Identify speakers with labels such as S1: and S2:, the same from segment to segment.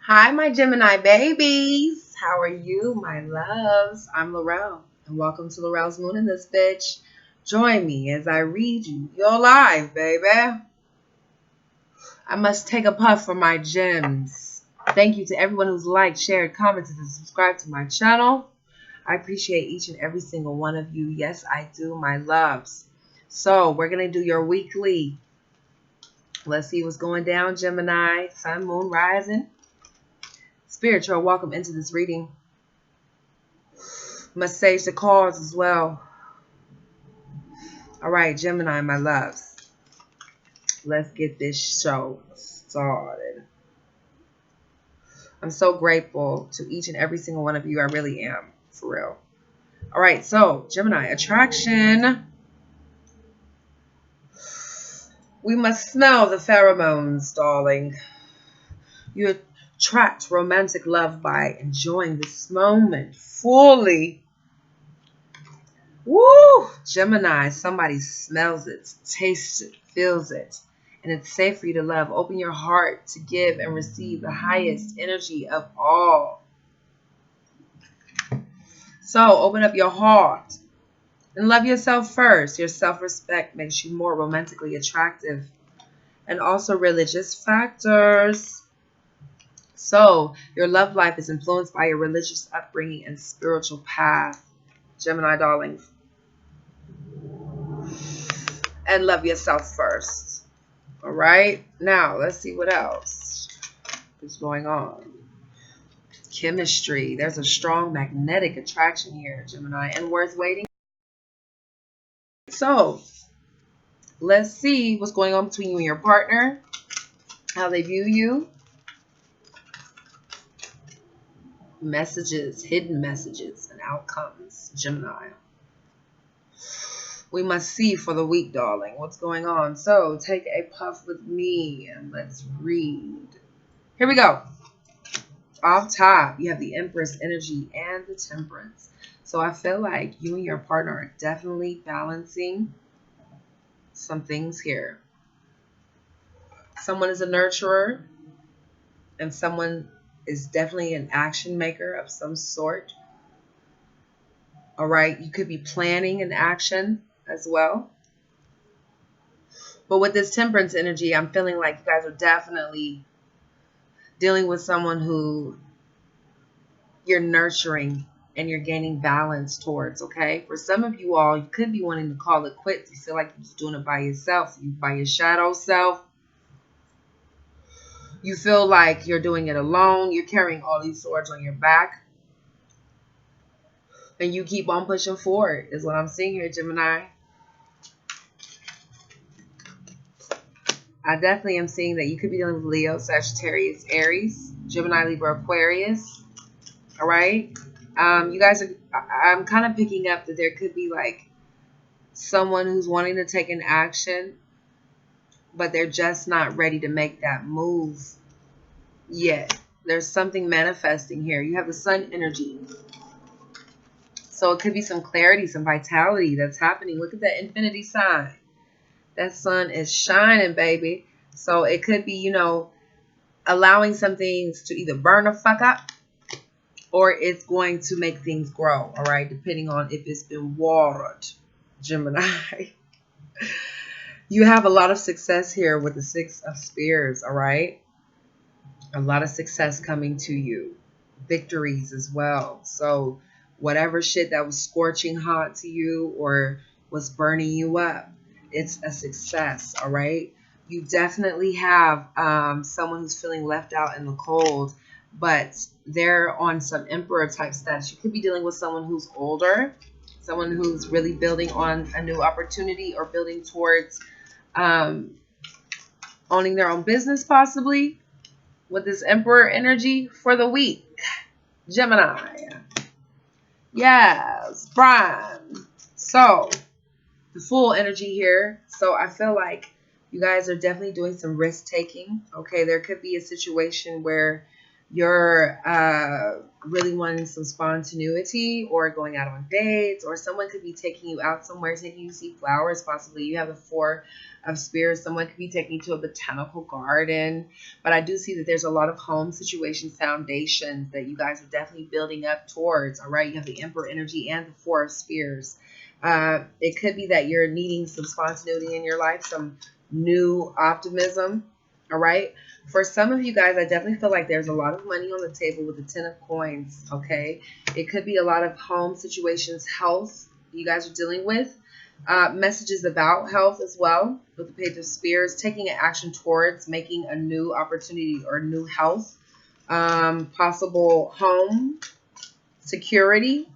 S1: Hi, my Gemini babies. How are you, my loves? I'm Laurel, and welcome to Laurel's Moon in this bitch. Join me as I read you your life, baby. I must take a puff for my gems. Thank you to everyone who's liked, shared, commented, and subscribed to my channel. I appreciate each and every single one of you. Yes, I do, my loves. So, we're going to do your weekly. Let's see what's going down, Gemini. Sun, moon, rising. Spirit, you're welcome into this reading. Must sage the cards as well. All right, Gemini, my loves. Let's get this show started. I'm so grateful to each and every single one of you. I really am, for real. All right, so Gemini, attraction. We must smell the pheromones, darling. You attract romantic love by enjoying this moment fully. Woo! Gemini, somebody smells it, tastes it, feels it, and it's safe for you to love. Open your heart to give and receive the highest energy of all. So open up your heart and love yourself first. Your self-respect makes you more romantically attractive. And also religious factors. So your love life is influenced by your religious upbringing and spiritual path. Gemini, darlings. And love yourself first. All right. Now, let's see what else is going on. Chemistry. There's a strong magnetic attraction here, Gemini, and worth waiting. So, let's see what's going on between you and your partner, how they view you. Messages, hidden messages, and outcomes, Gemini. We must see for the week, darling, what's going on. So, take a puff with me and let's read. Here we go. Off top, you have the Empress energy and the Temperance. So I feel like you and your partner are definitely balancing some things here. Someone is a nurturer, and someone is definitely an action maker of some sort. All right, you could be planning an action as well. But with this Temperance energy, I'm feeling like you guys are definitely dealing with someone who you're nurturing and you're gaining balance towards, okay? For some of you all, you could be wanting to call it quits. You feel like you're just doing it by yourself, by your shadow self. You feel like you're doing it alone. You're carrying all these swords on your back. And you keep on pushing forward is what I'm seeing here, Gemini. I definitely am seeing that you could be dealing with Leo, Sagittarius, Aries, Gemini, Libra, Aquarius. All right? You guys are, I'm kind of picking up that there could be like someone who's wanting to take an action, but they're just not ready to make that move yet. There's something manifesting here. You have the Sun energy. So it could be some clarity, some vitality that's happening. Look at that infinity sign. That sun is shining, baby. So it could be, allowing some things to either burn the fuck up or it's going to make things grow, all right? Depending on if it's been watered, Gemini. You have a lot of success here with the Six of Spears, all right? A lot of success coming to you. Victories as well. So whatever shit that was scorching hot to you or was burning you up, it's a success, all right? You definitely have someone who's feeling left out in the cold, but they're on some emperor type status. You could be dealing with someone who's older, someone who's really building on a new opportunity or building towards owning their own business possibly with this emperor energy for the week. Gemini. Yes, Prime. So, the full energy here. So, I feel like you guys are definitely doing some risk taking. Okay, there could be a situation where you're really wanting some spontaneity or going out on dates, or someone could be taking you out somewhere, taking you to see flowers. Possibly you have the Four of Spears. Someone could be taking you to a botanical garden. But I do see that there's a lot of home situations, foundations that you guys are definitely building up towards. All right, you have the Emperor energy and the Four of Spears. It could be that you're needing some spontaneity in your life, some new optimism. All right. For some of you guys, I definitely feel like there's a lot of money on the table with the Ten of Coins. Okay. It could be a lot of home situations, health you guys are dealing with. Messages about health as well with the Page of Spears, taking an action towards making a new opportunity or new health. Possible home security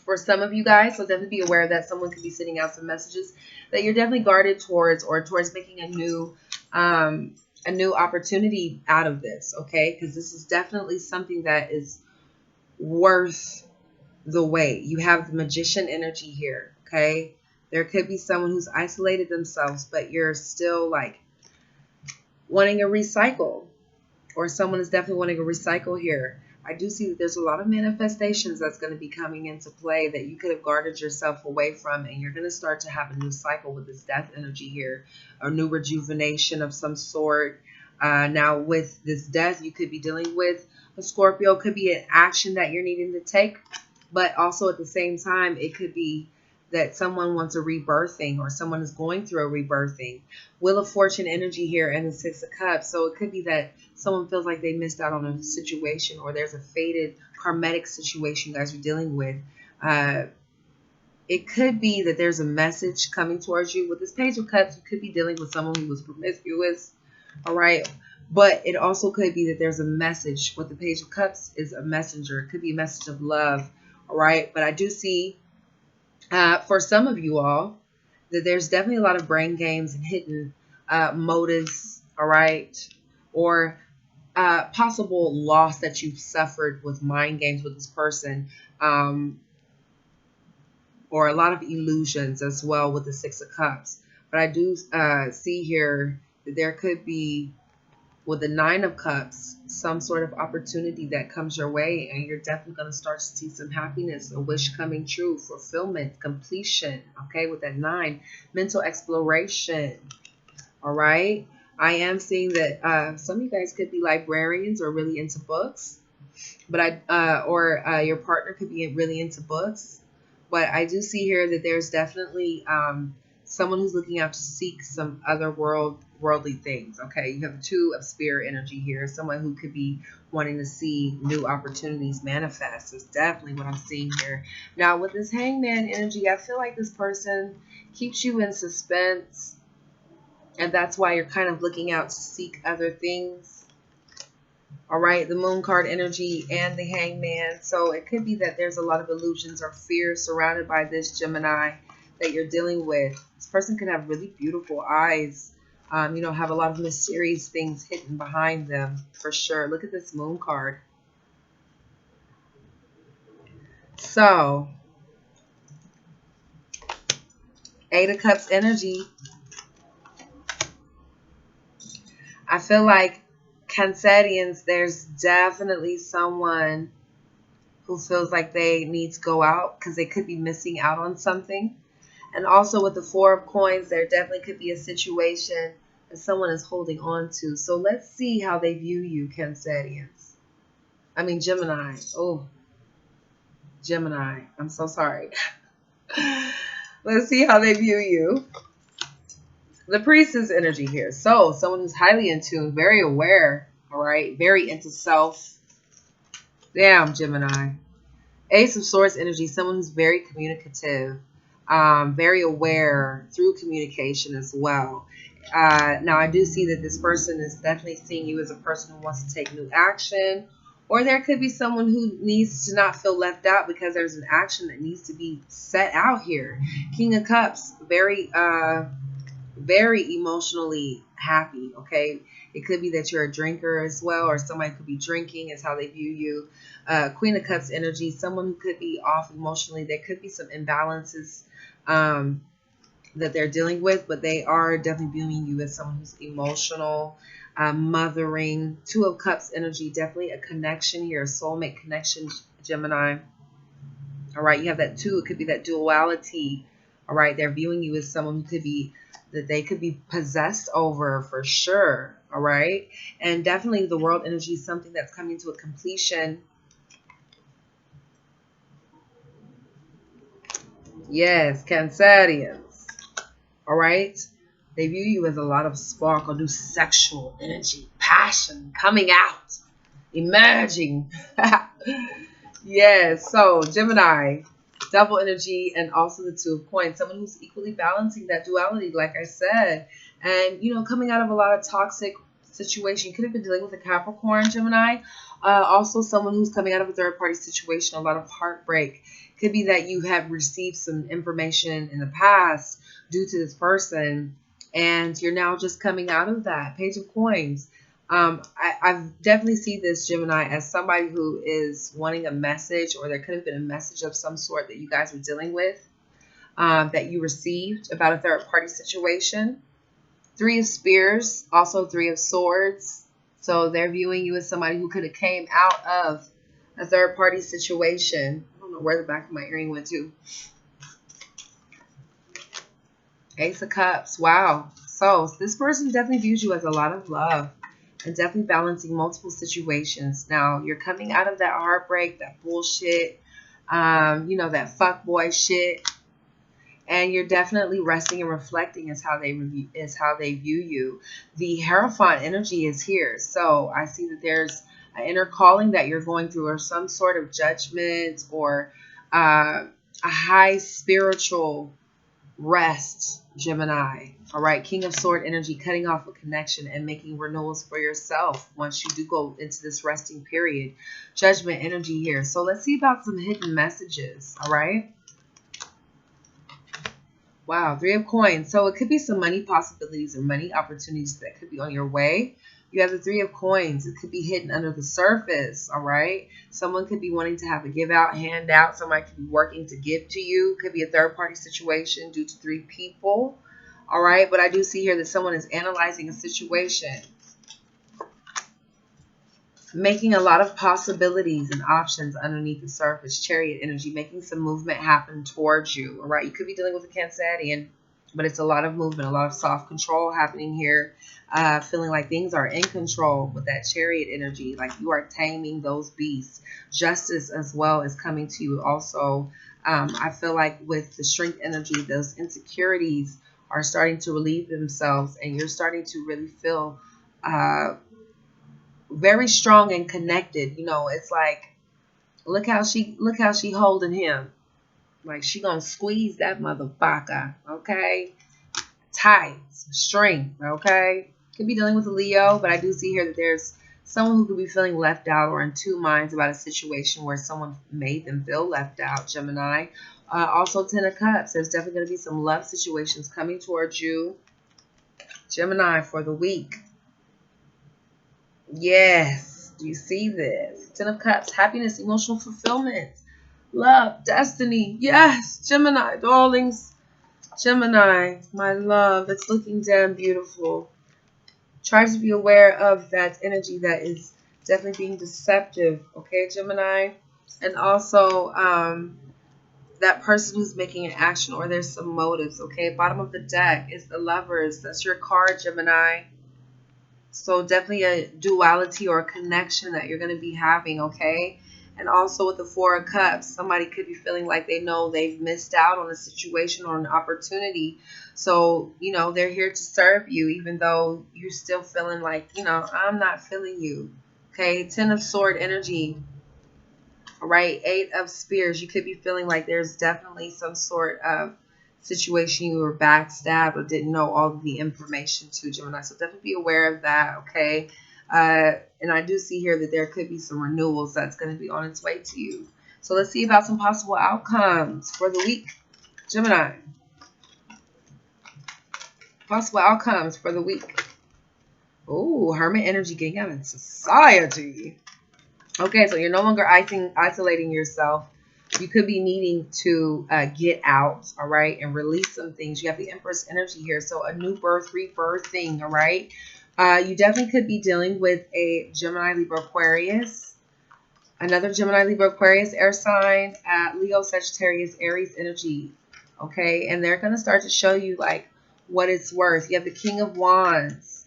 S1: for some of you guys. So definitely be aware that someone could be sending out some messages that you're definitely guarded towards, or towards making a new opportunity out of this. Okay, because this is definitely something that is worth the wait. You have the Magician energy here. Okay, there could be someone who's isolated themselves, but you're still like wanting a recycle, or someone is definitely wanting a recycle here. I do see that there's a lot of manifestations that's going to be coming into play that you could have guarded yourself away from, and you're going to start to have a new cycle with this death energy here, a new rejuvenation of some sort. Now with this death, you could be dealing with a Scorpio. Could be an action that you're needing to take, but also at the same time, it could be that someone wants a rebirthing, or someone is going through a rebirthing. Wheel of Fortune energy here and the Six of Cups. So it could be that someone feels like they missed out on a situation, or there's a fated karmatic situation you guys are dealing with. It could be that there's a message coming towards you. With this Page of Cups, you could be dealing with someone who was promiscuous. All right. But it also could be that there's a message. What the Page of Cups is a messenger. It could be a message of love. All right. But I do see for some of you all that there's definitely a lot of brain games and hidden motives. All right. Or possible loss that you've suffered with mind games with this person. Or a lot of illusions as well with the Six of Cups. But I do see here that there could be, with the Nine of Cups, some sort of opportunity that comes your way, and you're definitely going to start to see some happiness, a wish coming true, fulfillment, completion. Okay, with that 9, mental exploration. All right, I am seeing that some of you guys could be librarians or really into books, but your partner could be really into books. But I do see here that there's definitely someone who's looking out to seek some other worldly things. Okay, you have the Two of Spirit energy here. Someone who could be wanting to see new opportunities manifest is definitely what I'm seeing here. Now with this Hangman energy, I feel like this person keeps you in suspense, and that's why you're kind of looking out to seek other things. All right, the Moon card energy and the Hangman. So it could be that there's a lot of illusions or fears surrounded by this Gemini that you're dealing with. This person could have really beautiful eyes, have a lot of mysterious things hidden behind them for sure. Look at this Moon card. So, Eight of Cups energy. I feel like Cancerians, there's definitely someone who feels like they need to go out because they could be missing out on something. And also with the Four of Coins, there definitely could be a situation that someone is holding on to. So let's see how they view you, Cancerians. I mean, Gemini. Oh, Gemini. I'm so sorry. Let's see how they view you. The Priestess energy here. So someone who's highly in tune, very aware, all right, very into self. Damn, Gemini. Ace of Swords energy, someone who's very communicative, very aware through communication as well. Now, I do see that this person is definitely seeing you as a person who wants to take new action, or there could be someone who needs to not feel left out because there's an action that needs to be set out here. King of Cups, very emotionally happy. Okay, it could be that you're a drinker as well, or somebody could be drinking is how they view you. Queen of Cups energy, someone who could be off emotionally. There could be some imbalances that they're dealing with, but they are definitely viewing you as someone who's emotional, mothering. Two of Cups energy, definitely a connection here, a soulmate connection, Gemini. All right, you have that two. It could be that duality. All right, they're viewing you as someone who could be, that they could be possessed over for sure. All right, and definitely the world energy is something that's coming to a completion. Yes, Cancerians. All right, they view you as a lot of sparkle, new sexual energy, passion coming out, emerging. Yes, so Gemini, double energy, and also the Two of Coins. Someone who's equally balancing that duality, like I said, and coming out of a lot of toxic situation. You could have been dealing with a Capricorn, Gemini. Also, someone who's coming out of a third party situation, a lot of heartbreak. Could be that you have received some information in the past due to this person, and you're now just coming out of that. Page of Coins. I've definitely see this, Gemini, as somebody who is wanting a message, or there could have been a message of some sort that you guys were dealing with, that you received about a third party situation. Three of Spears, also Three of Swords. So they're viewing you as somebody who could have came out of a third party situation. I don't know where the back of my earring went to. Ace of Cups. Wow. So this person definitely views you as a lot of love, and definitely balancing multiple situations. Now, you're coming out of that heartbreak, that bullshit, that fuckboy shit, and you're definitely resting and reflecting is how they view you. The Hierophant energy is here, so I see that there's an inner calling that you're going through, or some sort of judgment, or a high spiritual rest, Gemini. All right, King of Sword energy, cutting off a connection and making renewals for yourself once you do go into this resting period. Judgment energy here. So let's see about some hidden messages. All right. Wow, Three of Coins. So it could be some money possibilities or money opportunities that could be on your way. You have the Three of Coins. It could be hidden under the surface, all right? Someone could be wanting to have a give out, hand out. Somebody could be working to give to you. Could be a third-party situation due to three people, all right? But I do see here that someone is analyzing a situation, making a lot of possibilities and options underneath the surface. Chariot energy, making some movement happen towards you, all right? You could be dealing with a Cancerian, but it's a lot of movement, a lot of soft control happening here. Feeling like things are in control with that Chariot energy, like you are taming those beasts. Justice as well is coming to you also. I feel like with the Strength energy, those insecurities are starting to relieve themselves, and you're starting to really feel very strong and connected. It's like, look how she holding him. Like, she gonna squeeze that motherfucker, okay? Tight, strength, okay? Could be dealing with a Leo, but I do see here that there's someone who could be feeling left out or in two minds about a situation where someone made them feel left out, Gemini. Also, Ten of Cups. There's definitely going to be some love situations coming towards you, Gemini, for the week. Yes, do you see this? Ten of Cups, happiness, emotional fulfillment, love, destiny. Yes, Gemini, darlings. Gemini, my love, it's looking damn beautiful. Try to be aware of that energy that is definitely being deceptive, okay, Gemini? And also that person who's making an action, or there's some motives, okay? Bottom of the deck is the Lovers. That's your card, Gemini. So definitely a duality or a connection that you're going to be having, okay? And also with the Four of Cups, somebody could be feeling like they know they've missed out on a situation or an opportunity. So, they're here to serve you, even though you're still feeling like, I'm not feeling you. Okay, Ten of Sword energy. All right, Eight of Spears. You could be feeling like there's definitely some sort of situation you were backstabbed or didn't know all of the information to, Gemini. So definitely be aware of that, okay? And I do see here that there could be some renewals that's going to be on its way to you. So let's see about some possible outcomes for the week, Gemini. Possible outcomes for the week. Oh, Hermit energy, getting out in society. Okay, so you're no longer isolating yourself. You could be needing to get out, all right, and release some things. You have the Empress energy here, so a new birth, rebirthing, all right? You definitely could be dealing with a Gemini, Libra, Aquarius. Another Gemini, Libra, Aquarius, air sign, Leo, Sagittarius, Aries energy. Okay, and they're going to start to show you like what it's worth. You have the King of Wands.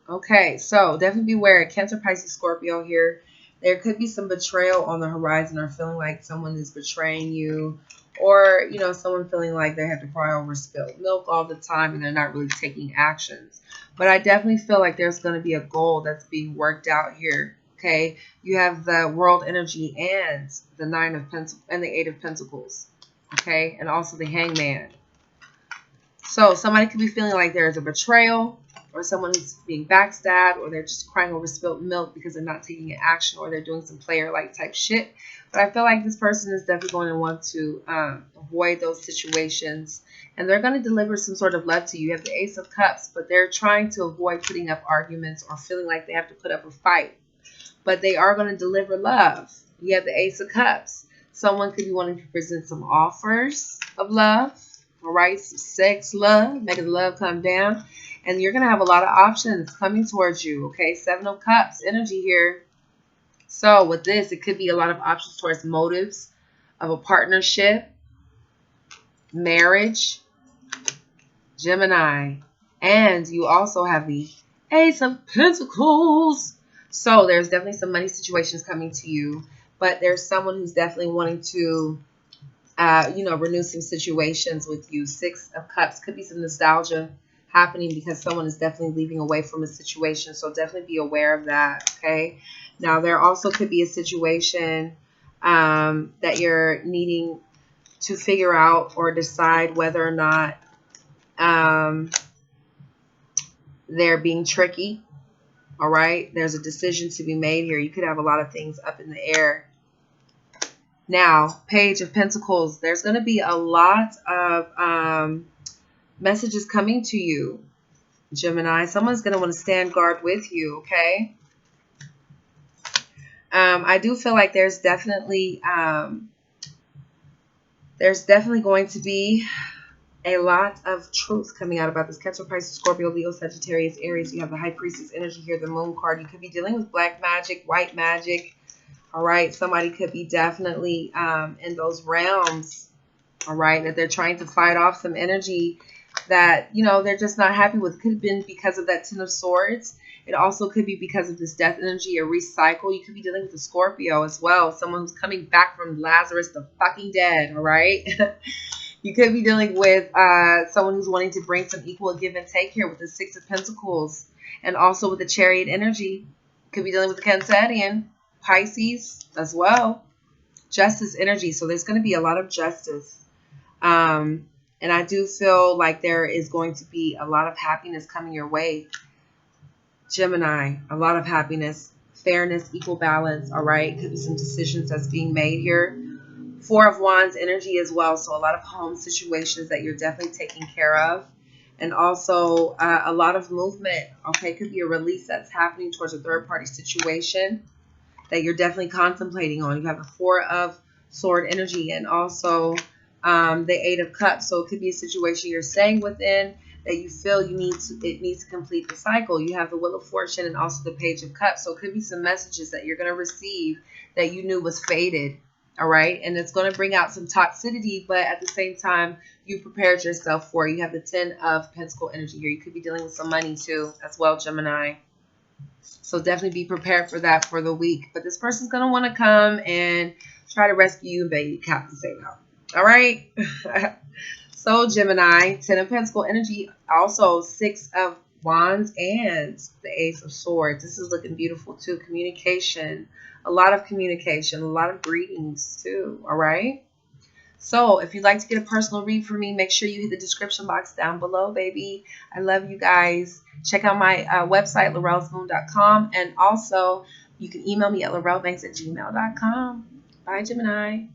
S1: Okay, so definitely beware. Cancer, Pisces, Scorpio here. There could be some betrayal on the horizon, or feeling like someone is betraying you, or someone feeling like they have to cry over spilled milk all the time and they're not really taking actions. But I definitely feel like there's going to be a goal that's being worked out here. Okay, you have the World energy and the Nine of Pentacles and the Eight of Pentacles. Okay, and also the Hangman. So somebody could be feeling like there's a betrayal, or someone who's being backstabbed, or they're just crying over spilled milk because they're not taking an action, or they're doing some player-like type shit. But I feel like this person is definitely going to want to avoid those situations, and they're going to deliver some sort of love to you. You have the Ace of Cups, but they're trying to avoid putting up arguments or feeling like they have to put up a fight. But they are going to deliver love. You have the Ace of Cups. Someone could be wanting to present some offers of love, all right, some sex, love, making the love come down. And you're going to have a lot of options coming towards you, okay? Seven of Cups energy here. So with this, it could be a lot of options towards motives of a partnership, marriage, Gemini. And you also have the Ace of Pentacles. So there's definitely some money situations coming to you. But there's someone who's definitely wanting to, renew some situations with you. Six of Cups. Could be some nostalgia happening because someone is definitely leaving away from a situation. So definitely be aware of that, okay? Now, there also could be a situation that you're needing to figure out or decide whether or not they're being tricky, all right? There's a decision to be made here. You could have a lot of things up in the air. Now, Page of Pentacles. There's going to be a lot of messages coming to you, Gemini. Someone's going to want to stand guard with you, okay? I do feel like there's definitely going to be a lot of truth coming out about this. Cancer, Pisces, Scorpio, Leo, Sagittarius, Aries. You have the High Priestess energy here, the Moon card. You could be dealing with black magic, white magic. All right, somebody could be definitely in those realms, all right, that they're trying to fight off some energy that, they're just not happy with. Could have been because of that Ten of Swords. It also could be because of this death energy, a recycle. You could be dealing with a Scorpio as well, someone who's coming back from Lazarus the fucking dead, all right? You could be dealing with someone who's wanting to bring some equal give and take here with the Six of Pentacles, and also with the Chariot energy. Could be dealing with the Cancerian, Pisces as well. Justice energy. So there's going to be a lot of justice. And I do feel like there is going to be a lot of happiness coming your way, Gemini. A lot of happiness, fairness, equal balance. All right. Could be some decisions that's being made here. Four of Wands energy as well. So a lot of home situations that you're definitely taking care of. And also a lot of movement. Okay. Could be a release that's happening towards a third party situation that you're definitely contemplating on. You have the Four of Sword energy and also the Eight of Cups. So it could be a situation you're staying within that you feel it needs to complete the cycle. You have the Wheel of Fortune and also the Page of Cups. So it could be some messages that you're going to receive that you knew was fated. All right. And it's going to bring out some toxicity, but at the same time, you prepared yourself for it. You have the Ten of Pentacle energy here. You could be dealing with some money too as well, Gemini. So definitely be prepared for that for the week. But this person's going to want to come and try to rescue you and beg you to say no. All right. So Gemini, Ten of Pentacle energy, also Six of Wands and the Ace of Swords. This is looking beautiful too. Communication, a lot of communication, a lot of greetings too. All right. So if you'd like to get a personal read from me, make sure you hit the description box down below, baby. I love you guys. Check out my website, laurellebanks.com. And also, you can email me at laurellebanks@gmail.com. Bye, Gemini.